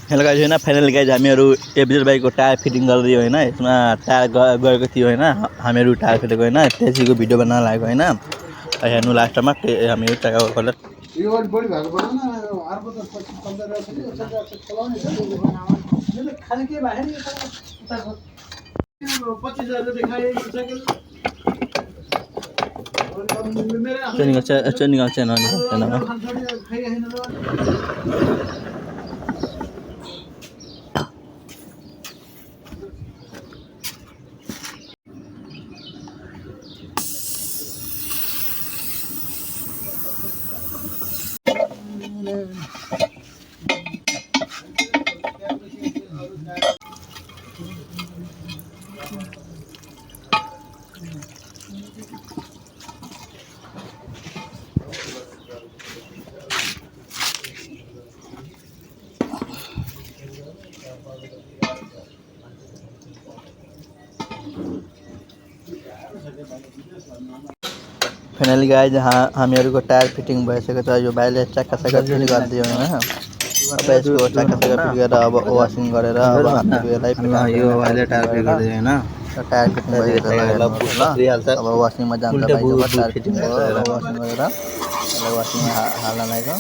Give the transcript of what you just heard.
hello guys होइन finally guys हामीहरू एबिजर बाइकको टायर फिटिङ गर्दै होइन यसमा टायर गएको थियो होइन हामीहरू टायर फिटेको होइन त्यसैको भिडियो बनाउन लागेको होइन हेर्नु लास्टमा हामीहरू टायर कलर यो अलिक बढी भएको बनाउन अर्को त पछि चल्दै रहेछ नि यसरी चलाउने छ नि खाली के भयो नि उता 25,000 देखाए cycle training channel finally guys हामीहरूको टायर फिटिङ भइसकेको छ यो भाइले चक्का फिट गरिदियो होइन अब यसको चक्का फिट गरेर अब वासिङ गरेर अब हामीहरू यसलाई यो भाइले टायर फिट गरिदियो होइन टायर फिटिङ भइहाल्छ अब वासिङमा जान्छ भाइको टायर फिटिङ गरेर वासिङ गरेर यसलाई वासिङमा हाल्न लागेको